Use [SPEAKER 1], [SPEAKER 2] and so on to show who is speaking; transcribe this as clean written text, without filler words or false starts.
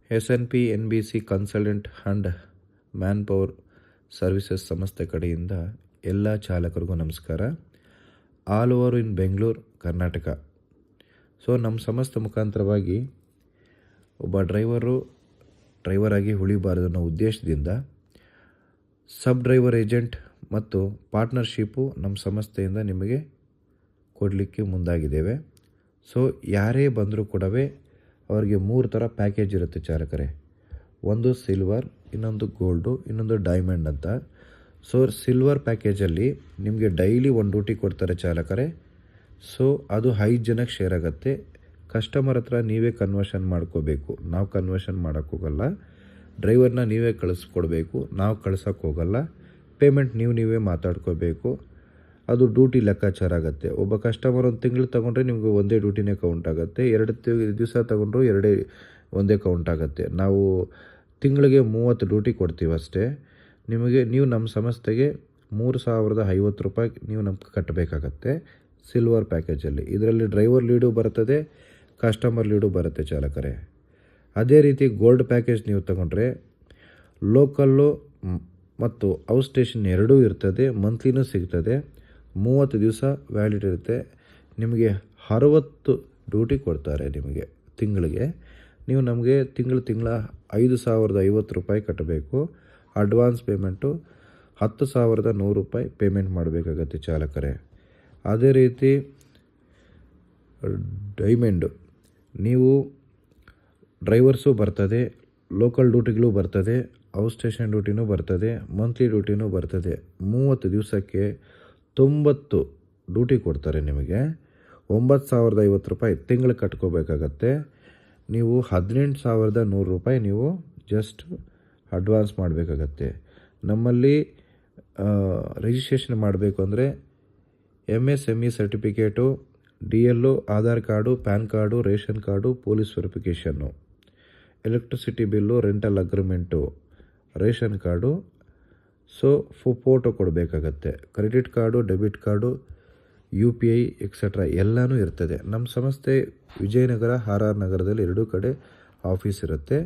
[SPEAKER 1] SNP NBC consultant and man power services ಸಂಸ್ಥೆ ಕಡೆಯಿಂದ ಎಲ್ಲ ಚಾಲಕರಿಗೂ ನಮಸ್ಕಾರ. ಆಲ್ ಓವರ್ ಇನ್ ಬೆಂಗಳೂರು, ಕರ್ನಾಟಕ. ನಮ್ಮ ಸಂಸ್ಥೆ ಮುಖಾಂತರವಾಗಿ ಒಬ್ಬ ಡ್ರೈವರ್ ಆಗಿ ಉಳಿಬಾರದು ಅನ್ನೋ ಉದ್ದೇಶದಿಂದ ಸಬ್ ಡ್ರೈವರ್ ಏಜೆಂಟ್ ಮತ್ತು ಪಾರ್ಟ್ನರ್ಶಿಪ್ಪು ನಮ್ಮ ಸಂಸ್ಥೆಯಿಂದ ನಿಮಗೆ ಕೊಡಲಿಕ್ಕೆ ಮುಂದಾಗಿದ್ದೇವೆ. ಯಾರೇ ಬಂದರೂ ಕೂಡ ಅವರಿಗೆ 3 ಥರ ಪ್ಯಾಕೇಜ್ ಇರುತ್ತೆ ಚಾಲಕರೇ. ಒಂದು ಸಿಲ್ವರ್, ಇನ್ನೊಂದು ಗೋಲ್ಡು, ಇನ್ನೊಂದು ಡೈಮಂಡ್ ಅಂತ. ಸಿಲ್ವರ್ ಪ್ಯಾಕೇಜಲ್ಲಿ ನಿಮಗೆ ಡೈಲಿ 1 ಡ್ಯೂಟಿ ಕೊಡ್ತಾರೆ ಚಾಲಕರೇ. ಅದು 5 ಜನಕ್ಕೆ ಶೇರ್ ಆಗುತ್ತೆ. ಕಸ್ಟಮರ್ ಹತ್ರ ನೀವೇ ಕನ್ವರ್ಷನ್ ಮಾಡ್ಕೋಬೇಕು, ನಾವು ಕನ್ವರ್ಷನ್ ಮಾಡೋಕ್ಕೋಗಲ್ಲ. ಡ್ರೈವರ್ನ ನೀವೇ ಕಳಿಸ್ಕೊಡ್ಬೇಕು, ನಾವು ಕಳ್ಸೋಕ್ಕೋಗಲ್ಲ. ಪೇಮೆಂಟ್ ನೀವೇ ಮಾತಾಡ್ಕೋಬೇಕು. ಅದು ಡ್ಯೂಟಿ ಲೆಕ್ಕಾಚಾರ ಆಗುತ್ತೆ. ಒಬ್ಬ ಕಸ್ಟಮರ್ 1 ತಿಂಗಳು ತೊಗೊಂಡ್ರೆ ನಿಮಗೆ ಒಂದೇ ಡ್ಯೂಟಿನೇ ಕೌಂಟ್ ಆಗುತ್ತೆ. 2 ದಿವಸ ತೊಗೊಂಡ್ರು ಒಂದೇ ಕೌಂಟ್ ಆಗುತ್ತೆ. ನಾವು ತಿಂಗಳಿಗೆ 30 ಡ್ಯೂಟಿ ಕೊಡ್ತೀವಿ ಅಷ್ಟೇ. ನೀವು ನಮ್ಮ ಸಂಸ್ಥೆಗೆ 3,050 ರೂಪಾಯಿ ನೀವು ನಮ್ಗೆ ಕಟ್ಟಬೇಕಾಗತ್ತೆ ಸಿಲ್ವರ್ ಪ್ಯಾಕೇಜಲ್ಲಿ. ಇದರಲ್ಲಿ ಡ್ರೈವರ್ ಲೀಡು ಬರ್ತದೆ, ಕಸ್ಟಮರ್ ಲೀಡು ಬರುತ್ತೆ ಚಾಲಕರೇ. ಅದೇ ರೀತಿ ಗೋಲ್ಡ್ ಪ್ಯಾಕೇಜ್ ನೀವು ತಗೊಂಡ್ರೆ ಲೋಕಲ್ಲು ಮತ್ತು ಔಟ್ ಸ್ಟೇಷನ್ ಎರಡೂ ಇರ್ತದೆ, ಮಂತ್ಲಿನೂ ಸಿಗ್ತದೆ. 30 ದಿವಸ ವ್ಯಾಲಿಡ್ ಇರುತ್ತೆ. ನಿಮಗೆ 60 ಡ್ಯೂಟಿ ಕೊಡ್ತಾರೆ ನಿಮಗೆ ತಿಂಗಳಿಗೆ. ನೀವು ನಮಗೆ ತಿಂಗಳ 5,050 ರೂಪಾಯಿ ಕಟ್ಟಬೇಕು. ಅಡ್ವಾನ್ಸ್ ಪೇಮೆಂಟು 10,100 ರೂಪಾಯಿ ಪೇಮೆಂಟ್ ಮಾಡಬೇಕಾಗತ್ತೆ ಚಾಲಕರೇ. ಅದೇ ರೀತಿ ಡೈಮಂಡು ನೀವು ಡ್ರೈವರ್ಸು ಬರ್ತದೆ, ಲೋಕಲ್ ಡ್ಯೂಟಿಗಳು ಬರ್ತದೆ, ಔಟ್ ಸ್ಟೇಷನ್ ಡ್ಯೂಟಿನೂ ಬರ್ತದೆ, ಮಂತ್ಲಿ ಡ್ಯೂಟಿನೂ ಬರ್ತದೆ. 30 ದಿವಸಕ್ಕೆ 90 ಡ್ಯೂಟಿ ಕೊಡ್ತಾರೆ ನಿಮಗೆ. 9,050 ರೂಪಾಯಿ ತಿಂಗಳು ಕಟ್ಕೋಬೇಕಾಗತ್ತೆ. ನೀವು 18,100 ರೂಪಾಯಿ ನೀವು ಜಸ್ಟ್ ಅಡ್ವಾನ್ಸ್ ಮಾಡಬೇಕಾಗತ್ತೆ. ನಮ್ಮಲ್ಲಿ ರಿಜಿಸ್ಟ್ರೇಷನ್ ಮಾಡಬೇಕು ಅಂದರೆ MSME certificate, DLO, Aadhaar card, PAN card, ration card, police ವೆರಿಫಿಕೇಷನ್ನು, electricity bill, rental agreement, ration card, photo ಕೊಡಬೇಕಾಗತ್ತೆ. Credit card, debit card, UPI etcetera ಎಲ್ಲನೂ ಇರ್ತದೆ. ನಮ್ಮ ಸಂಸ್ಥೆ ವಿಜಯನಗರ, RR ನಗರದಲ್ಲಿ 2 ಕಡೆ ಆಫೀಸ್ ಇರುತ್ತೆ.